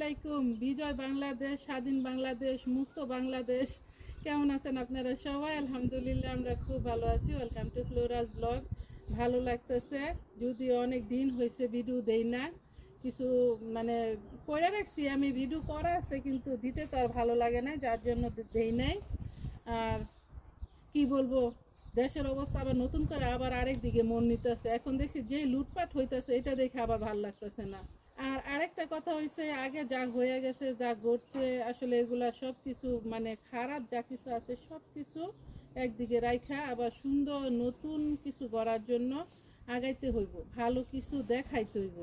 আলাইকুম। বিজয় বাংলাদেশ, স্বাধীন বাংলাদেশ, মুক্ত বাংলাদেশ। কেমন আছেন আপনারা সবাই? আলহামদুলিল্লাহ আমরা খুব ভালো আছি। Welcome to Flora's blog. ভালো লাগতেছে, যদিও অনেক দিন হয়েছে ভিডিও দেই না। কিছু করে রাখছি, আমি ভিডিও করা আছে কিন্তু দিতে তো আর ভালো লাগে না, যার জন্য দেই নাই। আর কি বলবো, দেশের অবস্থা আবার নতুন করে আবার আরেক দিকে মন নিতেছে। এখন দেখছি যে লুটপাট হইতেছে, এটা দেখে আবার ভালো লাগতেছে না। আর আরেকটা কথা হইছে, আগে যা হয়ে গেছে, যা ঘটছে, আসলে এগুলা সব কিছু খারাপ যা কিছু আছে সব কিছু একদিকে রাইখা আবার সুন্দর নতুন কিছু করার জন্য আগাইতে হইব, ভালো কিছু দেখাইতে হইব।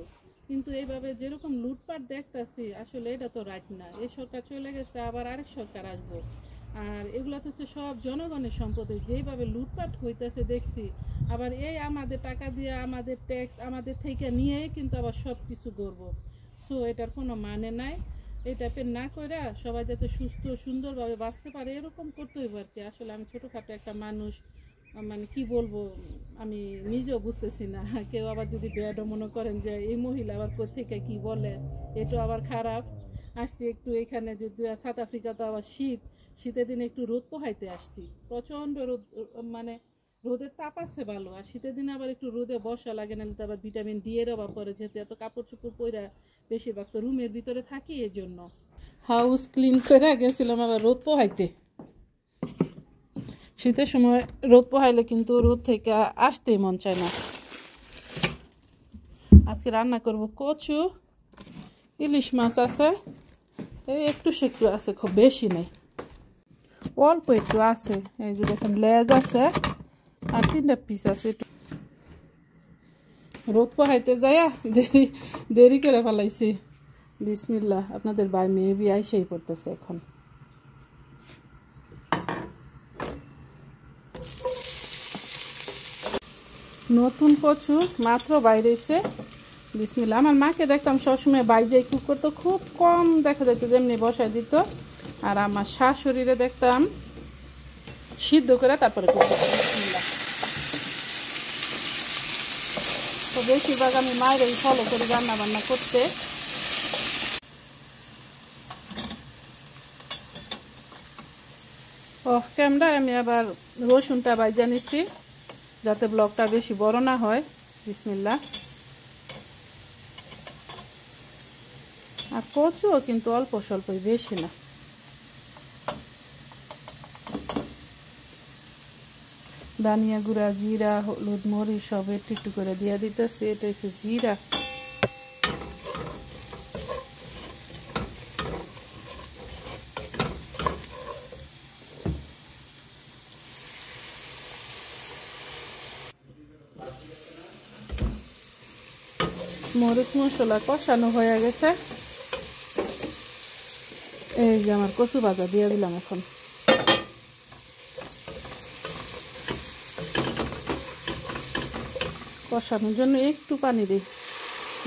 কিন্তু এইভাবে যেরকম লুটপাট দেখতেছি, আসলে এটা তো রাইট না। এই সরকার চলে গেছে, আবার আরেক সরকার আসবো। আর এগুলো তো সব জনগণের সম্পত্তি, যেইভাবে লুটপাট হইতেছে দেখছি। আবার এই আমাদের টাকা দিয়ে, আমাদের ট্যাক্স আমাদের থেকে নিয়েই কিন্তু আবার সব কিছু করবো। সো এটার কোনো মানে নাই। এই টাইপের না করে সবাই যাতে সুস্থ সুন্দরভাবে বাঁচতে পারে, এরকম করতে হইব আর কি। আসলে আমি ছোটোখাটো একটা মানুষ, কি বলবো আমি নিজেও বুঝতেছি না। কেউ আবার যদি ব্যাডও মনে করেন যে এই মহিলা আবার কোথেকে কি বলে, এটা আবার খারাপ। আসছি একটু এখানে, যদি সাউথ আফ্রিকা তো আবার শীতের দিনে একটু রোদ পোহাইতে আসছি। প্রচণ্ড রোদ, রোদের তাপ আছে ভালো। আর শীতের দিনে আবার একটু রোদে বসা লাগে, না তো আবার ভিটামিন ডি এর অভাব পড়ে, যেহেতু এত কাপড় চোপড় পরে বেশিরভাগ তো রুমের ভিতরে থাকি। এই জন্য হাউস ক্লিন করে গেছিলাম আবার রোদ পোহাইতে। শীতের সময় রোদ পোহাইলে কিন্তু রোদ থেকে আসতেই মন চায় না। আজকে রান্না করব কচু, ইলিশ মাছ আছে, এই একটু সেটু আছে, খুব বেশি নেই, অল্প একটু আছে। এই যে দেখুন লেজ আছে আর 3টা পিস আছে। একটু রোদ পোহাইতে যাইয়া দেরি করে ফেলাইছি। বিসমিল্লাহ। আপনাদের ভাই মেবি আইসাই পড়তেছে এখন। নতুন কচু মাত্র বাইরে এসে। বিসমিল্লাহ। আমার মাকে দেখতাম সবসময় বাইরে কুকুর তো খুব কম দেখা যেত, যেমনি বসায় দিত। আর আমার শাশুড়িরে দেখতাম সিদ্ধ করে তারপরে করতে। বিসমিল্লাহ। তো বেশিরভাগ আমি মায়েরই ফলো করি রান্না বান্না করতে। অফ ক্যামেরায় আমি আবার রসুনটা বাইজা নিছি, যাতে ব্লগটা বেশি বড় না হয়। বিসমিল্লাহ। আর কচুও কিন্তু অল্প স্বল্পই, বেশি না। ধনিয়া গুঁড়া, জিরা, হলুদ, মরিচ সব একটু একটু করে দিয়ে দিতেছি। এটা হচ্ছে জিরা। মরিচ মশলা কষানো হয়ে গেছে। এই যে আমার কচু ভাজা দিয়ে দিলাম এখন। কষানোর জন্য একটু পানি দিই,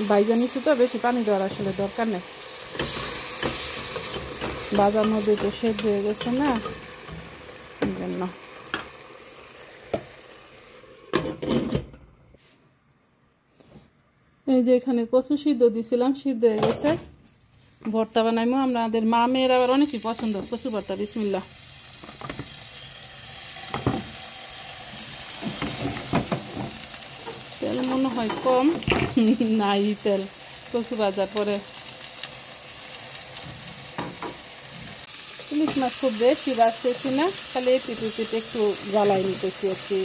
ভাজা নিচ্ছি তো, বেশি পানি দেওয়ার আসলে দরকার নেই। ভাজার মধ্যে তো সেদ্ধ হয়ে গেছে না, এই জন্য। এই যে এখানে কচু সিদ্ধ দিছিলাম, সিদ্ধ হয়ে গেছে। ভর্তা বানাইমো। আমাদের মা মেয়ের আবার অনেকই পছন্দ কচু ভর্তা। বিসমিল্লাহ। তেল মনে হয় কম, নাই তেল কচু ভাজার পরে। ইলিশ মাছ খুব বেশি ভাজতেছি না, খালি এপিট উপিট একটু জ্বালাই নিতেছি আর কি।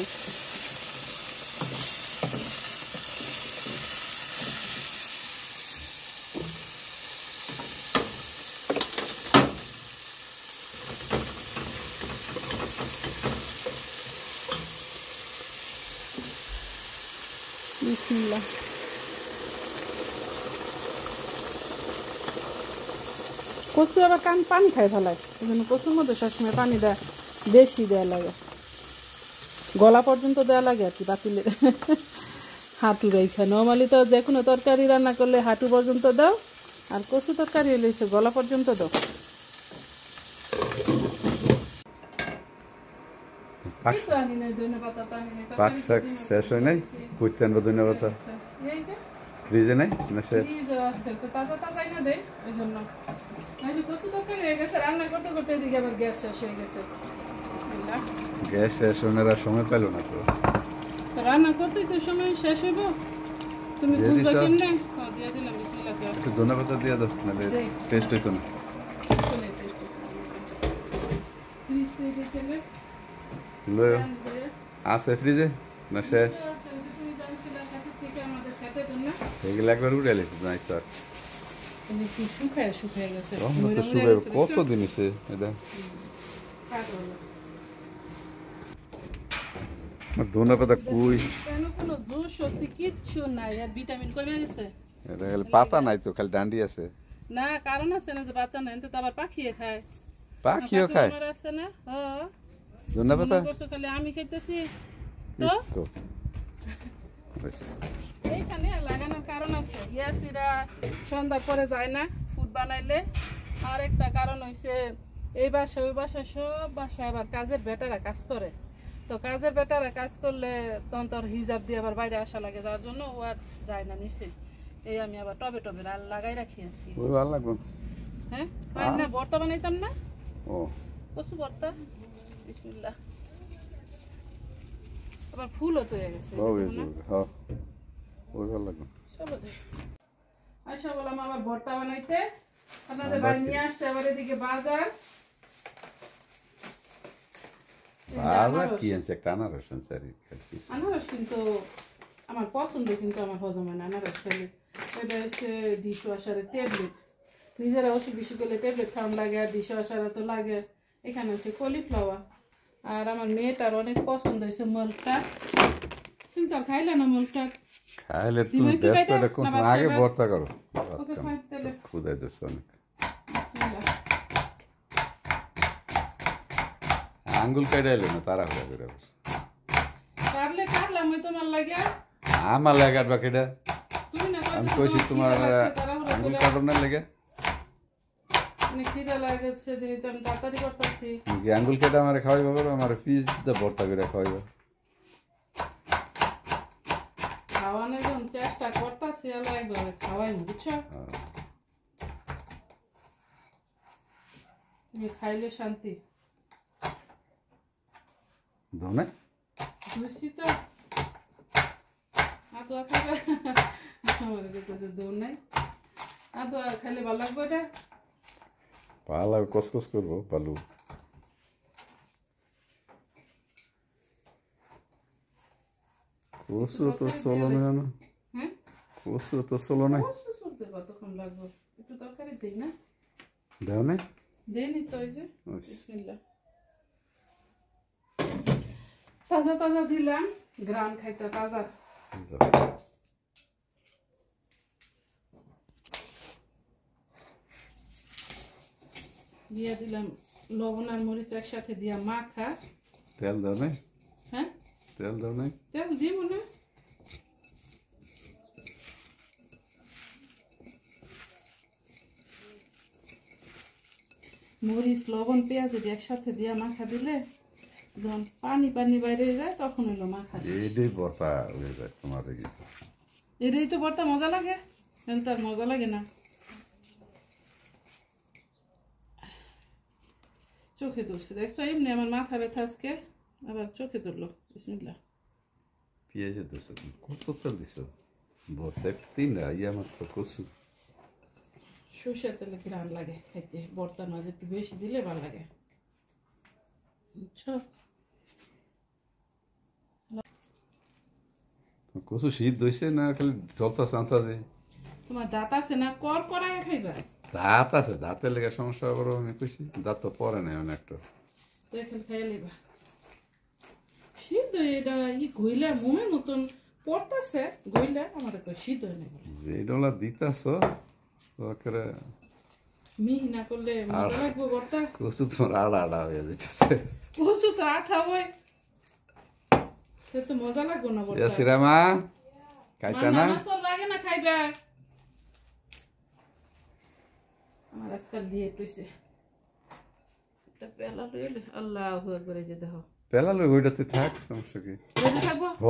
বিসমিল্লাহ। কচু আবার পানি খাই ফেলায়, এই জন্য কচুর মধ্যে সবসময় পানি দেয়, বেশি দেওয়া লাগে, গলা পর্যন্ত দেওয়া লাগে আর কি। বাতিলের হাঁটু রেখা। নর্মালি তো যে কোনো তরকারি রান্না করলে হাঁটু পর্যন্ত দাও, আর কচু তরকারি হলে গলা পর্যন্ত দাও। শেষ হয় নাই, করতে আনবো ধন্যবাদ। ফ্রিজে নাই না, তাজা তাজা না দেয়, এই জন্য। এই যে কচু তরকারি হয়ে গেছে, রান্না করতে করতে এদিকে আবার গ্যাস শেষ হয়ে গেছে। বিসমিল্লাহ। গ্যাস শেষ ওনারা সময় পেল না তো। তো রান্না করতেই তো সময় শেষ হইব, তুমি দিয়ে বুঝবা দিছো? কেমনে? দিয়ে দিলাম, বিসমিল্লাহ করে। একটু ধনে পাতা দিয়ে দাও, নাহলে দেই। টেস্ট হইতো না। চলে taste করতে। ফ্রিজ থেকে তেলে লয়ো পানি দিয়ে আছে ফ্রিজে না শেষ? তুমি জানছিলা কাছে থেকে আমাদের খেতে দেন না। এগুলো একবার উড়ে এলেছে না তো আর। এই যে কি শুকায় গেছে। তখন তো মইরা শুকাই গেছে, কত দেখছো? দিন হয়েছে এটা। কাটলো। আমার ধনে পাতা কুই, কেন কোনো জুস সত্যি কিচ্ছু নাই, আর ভিটামিন কমে গেছে। এটা খালি পাতা নাই তো, খালি ডান্ডি আছে। না কারণ আছে না যে বাচ্চা নাই, তো আবার পাখিয়ে খায়। পাখিও পাখি খায় আমার আছে না, ধনে পাতা। মনে করছো খালি আমি খাইতেছি। তো ইকো। বেশ। এইখানে লাগানোর কারণ আছে, ইয়াসিরা সন্ধ্যা পরে যায় না ফুড বানাইলে। আর একটা কারণ হইছে এই বাসায় ওই বাসায় সব বাসায় আবার কাজের বেটারা কাজ করে। তো কাজের বেটারা কাজ করলে তখন তোর হিজাব দিয়ে আবার বাইরে আসা লাগে, যার জন্য ও আর যায় না নিচে। এই আমি আবার টবে টবে লাগাই রাখি আর কি। ওই ভালো লাগবে। হ্যাঁ হয় না, ভর্তা বানাইতাম না, ও কচু ভর্তা। বিসমিল্লাহ। আবার ফুলও তো হয়ে গেছে, ও দেখো না? হ্যাঁ ওই ভালো লাগবে। চলো যাই। আচ্ছা বললাম আবার ভর্তা বানাইতে, আপনাদের বাড়ি নিয়ে আসতে আবার এদিকে বাজার। এই যে বাজার আনারস। কি আনছে? একটা আনারস আনছে আর কি। আনারস কিন্তু আমার পছন্দ, কিন্তু আমার হজম হয় না আনারস খেলে। এটা হচ্ছে ডিশ ওয়াশারের ট্যাবলেট, নিজেরা অসুখ বিসুখ করলে ট্যাবলেট খাওয়ান লাগে, আর ডিশ ওয়াশারে তো লাগে। এখানে হচ্ছে কলিফ্লাওয়ার। আর আমার মেয়েটার অনেক পছন্দ হয়েছে মলটা, কিন্তু আর খাইলে না মলটা। খাইলে দিমা তুমি একটু ব্যস্ত, খাইতে? এটা কোন না ভাত আগে খাইবা? ভর্তা করো। ওকে খাই তাহলে। ক্ষুদাই ধরছে অনেক। বিসমিল্লাহ। আঙ্গুল কাইটা এলো না তারা হয়ে করে। কাটলে কাটলাম, ওই তোমার লাগে। আমার লাগে আর বাকিটা তুমি না আমি কইছো কইছি তোমার খিদে লাগছে, তাড়াহুড়ো আঙ্গুল করে। কাটার না লেগে। মানে খিদে লাগে সেদিনই তো আমি তাড়াতাড়ি করতেছি। কি আঙ্গুল কেটে আমার খাওয়াইবা বলো, আমার পিস দিয়ে ভর্তা করে খাওয়াইবা। খাওয়ানোর যখন চেষ্টা করতেছি, আল্লাহ একবার খাওয়াই, বুঝছো? তুমি খাইলে শান্তি। ধনে বুঝছি তো। আদোয়া খাবে? আমার কাছে দৌড় নাই। আদোয়া খাইলে ভালো লাগবে এটা। পালা কসকস করবো বালু। কসু তো চলো না, হ্যাঁ, কসু তো চলো না। কষ্ট চলতে কতক্ষণ লাগবে? একটু তরকারি দিই না? দেও না দেয়নি তো, ওই যে। ওই। বিসমিল্লাহ। তাজা তাজা দিলাম, গ্রাম খাইতে তাজা। দিয়ে দিলাম লবণ আর মরিচ একসাথে দিয়া মাখা। তেল দাও নাই, হ্যাঁ, তেল দাও নাই। তেল দিব না। মরিচ লবণ পেঁয়াজ যদি একসাথে দিয়া মাখা দিলে যখন পানি পানি বাইরে হয়ে যায়, তখন হলো মাখা। এইটাই ভর্তা হয়ে যায় তোমার। এটাই তো বর্তা মজা লাগে, তো আর মজা লাগে না। চোখে ধরছে, দেখছো? এমনি আমার মাথা ব্যথা আজকে, আবার চোখে ধরলো। বিসমিল্লাহ। পেঁয়াজের দোষ কত তেল দিছ? ভর্তা তিন ইয়ে আমার তো কচু। সরষের তেলে ঘ্রাণ লাগে খাইতে, বর্তার মাঝে একটু বেশি দিলে ভালো লাগে, বুঝছো? কচু শীত দইছে না খালি জলতা চান্তাছে? তোমার দাঁত আছে না, কর করায় খাইবা। দাঁত আছে, দাঁতের লেগে সমস্যা করো আমি কইছি। দাঁত তো পরে নাই অনেকটা। তো এখন খাইয়া লিবা। শীত এটা ই গইলা মোমের মতন পড়তেছে, গইলা আমার একটা শীত হয় না। যে ডলা দিতাছ করে মিহি না করলে মজা লাগবে বর্তা। কচু তোমার আড়া আড়া হয়ে যেতেছে। কচু তো আঠা হয়, সে তো মজা লাগবে না বর্তা। সিরামা কাইটা না নামাজ পড়বা আগে না খাইবা। আমার আজকাল দিয়ে টইছে একটা পেলা লইলে, আল্লাহু আকবার। এই যে দেখো, পেলা লই ওইটা তুই থাক, সমস্যা কি? রেডি থাকবো। হ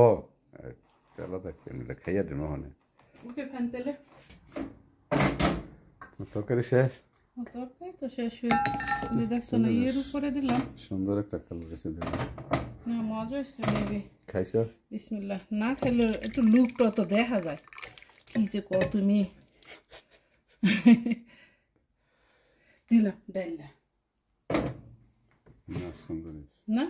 পেলা থাকতে এটা খাইয়া দিন ওখানে। ওকে ফ্যান তেলে তরকারি শেষ। তরকারি তো শেষ হয়ে দেখছো না এর উপরে দিলাম। সুন্দর একটা কালার এসে দিলাম। না মজা হচ্ছে মেবি। খাইছো? বিসমিল্লাহ। না খেলে একটু লুকটা তো দেখা যায় কি যে কর তুমি। দিলাম ডাইলা না সুন্দর হয়েছে। না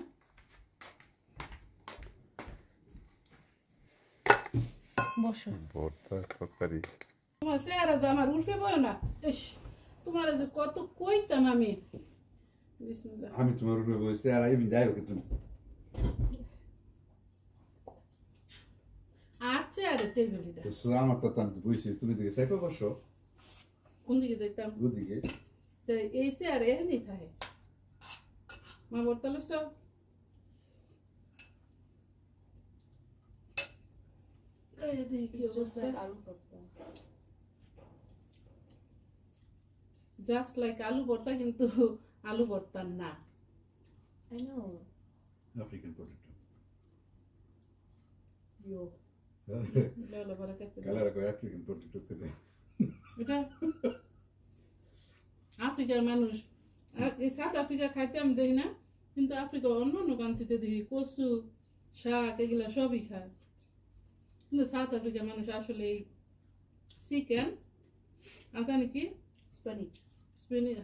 বসো। ভর্তা তরকারি। তোমার চেহারা যে আমার উল্টে বলো না। ইস তোমার যে কত কইতাম আমি। বিসমিল্লাহ। আমি তোমার উপরে বসে আর আমি যাই কিন্তু আর চেয়ারে টেবিলটা আমার তো আমি বসে তুমি দিকে সাইপে বসো কোন দিকে যাইতাম? ওদিকে তো এই চেয়ারে এখানেই থাকে মা বর্তালো সব জাস্ট লাইক আলু ভর্তা কিন্তু আলু ভর্তা না। I know. African potato Yo. ললা বারাকাতুল্লাহ। কালার কো আফ্রিকান পটেটো তে এটা আফ্রিকার মানুষ এই সাউথ আফ্রিকা খাইতে আমি দেখি না, কিন্তু আফ্রিকা অন্য অন্য কান্ট্রিতে দেখি কচু শাক এগুলা সবই খায়, কিন্তু সাউথ আফ্রিকার মানুষ আসলে এই চিকেন আর জানি কি Spinach. স্পিনিচ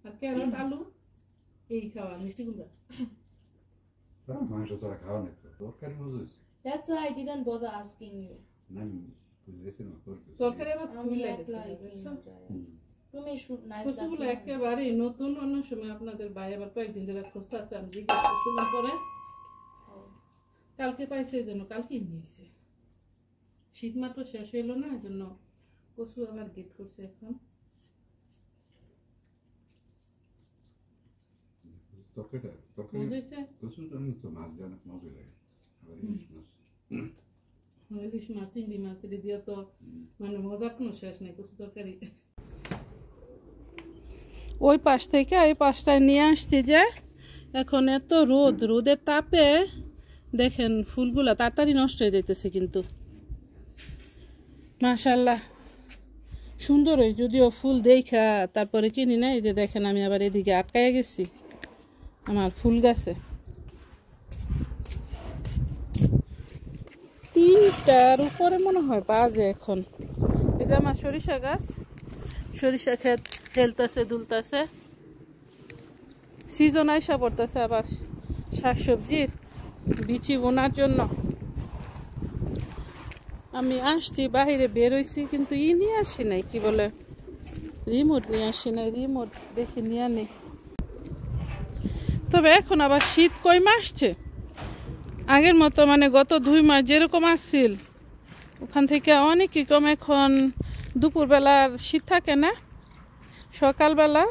আর ক্যারট আলু এই খাওয়া মিষ্টি কুমড়া। তা মাংস ছাড়া খাওয়া নাই তো তরকারি মজা হয়েছে That's why I didn't bother asking you. না আমি বুঝেছি না তরকারি আবার I'm খুবই not লাগে like তুমি nice কচুগুলো একেবারে নতুন, অন্য সময় আপনাদের ভাই আবার কয়েকদিন যারা খুঁজতে আছে আমি জিজ্ঞেস করছিলাম পরে কালকে পাইছে, এই জন্য কালকেই নিয়েছে। শীত মাত্র শেষ হইলো না, এই জন্য কচু আবার গেট করছে এখন। তরকারি বুঝেছে কচুর জন্য তো মাছ দেওয়া অনেক মজা লাগে আবার ইলিশ মাছ ইলিশ মাছ চিংড়ি মাছ এটা দিয়ে তো মানে মজার কোনো শেষ নেই কচু তরকারি। ওই পাশ থেকে এই পাশটায় নিয়ে আসছি যে এখন এত রোদ, রোদের তাপে দেখেন ফুলগুলা তাড়াতাড়ি নষ্ট হয়ে যাইতেছে, কিন্তু মাশাআল্লাহ সুন্দর হয় যদিও ফুল দেখা তারপরে কিনি না। এই যে দেখেন আমি আবার এদিকে আটকায় গেছি আমার ফুল গাছে। 3টার উপরে মনে হয় বাজে এখন। এই যে আমার সরিষা গাছ, সরিষা ক্ষেত খেলতেছে দুলতেছে, সিজন আইসা পড়তেছে আবার শাকসবজির বিচি বোনার জন্য। আমি আসছি বাইরে বেরোইছি কিন্তু নিয়ে আসি নাই, কি বলে রিমোট নিয়ে আসি নাই, রিমোট দেখে নিয়ে আনি। তবে এখন আবার শীত কই মাসছে, আগের মতো মানে গত 2 মাস যেরকম আসছিল ওখান থেকে অনেকই কম। এখন দুপুরবেলার শীত থাকে না, সকালবেলা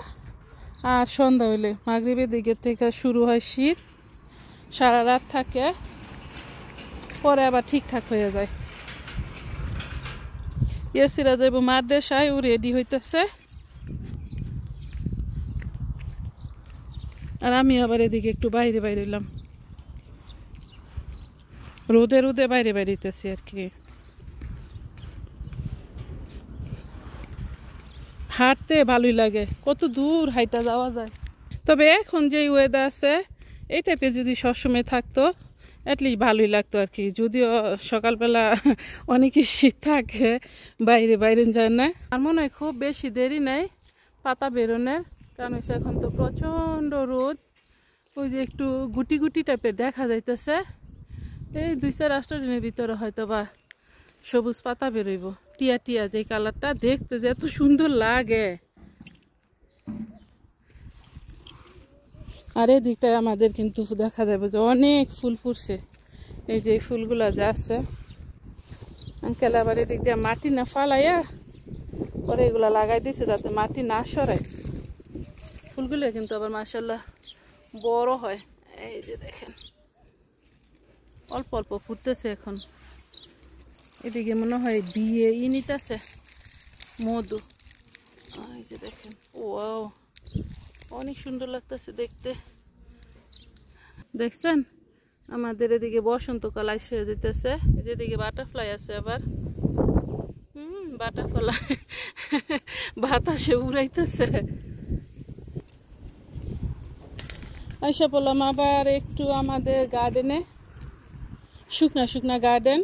আর সন্ধ্যা হইলে মাগরিবের দিকের থেকে শুরু হয় শীত, সারা রাত থাকে, পরে আবার ঠিকঠাক হয়ে যায়। ইয়াসিরা যাইব মাদ্রাসায়, ও রেডি হইতেছে, আর আমি আবার এদিকে একটু বাইরে বাইরে এলাম, রোদে রোদে বাইরে বাইরেতেছি আর কি। হাঁটতে ভালোই লাগে, কত দূর হাইটা যাওয়া যায়। তবে এখন যে ওয়েদার আছে এই টাইপের যদি সবসময় থাকতো অ্যাটলিস্ট ভালোই লাগতো আর কি। যদিও সকালবেলা অনেকই শীত থাকে, বাইরে বাইরে যায় না। আর মনে হয় খুব বেশি দেরি নেই পাতা বেরোনের, কারণ হচ্ছে এখন তো প্রচণ্ড রোদ। ওই যে একটু গুটি গুটি টাইপের দেখা যাইতেছে, এই 2-4 দিনের ভিতরে হয়তো বা সবুজ পাতা বেরোইব। টিয়া টিয়া যে কালারটা দেখতে যে এত সুন্দর লাগে। আর এই দিকটায় আমাদের কিন্তু দেখা যাবে যে অনেক ফুল ফুটছে, এই যে ফুলগুলা যা আছে। আঙ্কেল আবার এদিক দিয়ে মাটি না ফালাইয়া পরে এগুলা লাগাই দিচ্ছে যাতে মাটি না সরায়। ফুলগুলো কিন্তু আবার মাশাআল্লাহ বড় হয়, এই যে দেখেন অল্প অল্প ফুটতেছে এখন। এদিকে মনে হয় বিয়ে নিতেছে মধু, এই যে দেখেন ওয়াও অনেক সুন্দর লাগতেছে দেখতে। দেখছেন আমাদের এদিকে বসন্তকাল এসে যেতেছে, যেদিকে বাটারফ্লাই আছে আবার বাটারফ্লাই বাতাসে উড়াইতেছে। আইসা পড়লাম আবার একটু আমাদের গার্ডেনে, শুকনা শুকনা গার্ডেন।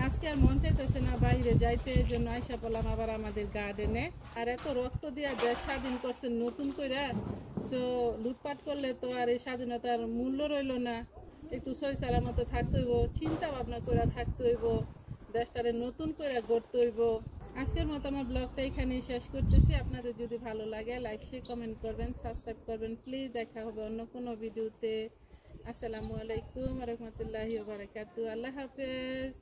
আজকে আর মন চাইতেছে না বাইরে যাইতে, এই জন্য আইসা পড়লাম আবার আমাদের গার্ডেনে। আর এত রক্ত দিয়া দেশ স্বাধীন করছেন নতুন করে, সো লুটপাট করলে তো আর এই স্বাধীনতার মূল্য রইল না। একটু সই সালামতো থাকতে হইব, চিন্তা ভাবনা করে থাকতে হইব, দেশটারে নতুন করে গড়তে হইব। আজকের মতো আমার ব্লগটা এখানেই শেষ করতেছি। আপনাদের যদি ভালো লাগে লাইক শেয়ার কমেন্ট করবেন, সাবস্ক্রাইব করবেন প্লিজ। দেখা হবে অন্য কোনো ভিডিওতে। আসসালামু আলাইকুম ওয়া রাহমাতুল্লাহি ওয়া বারাকাতুহু। আল্লাহ হাফেজ।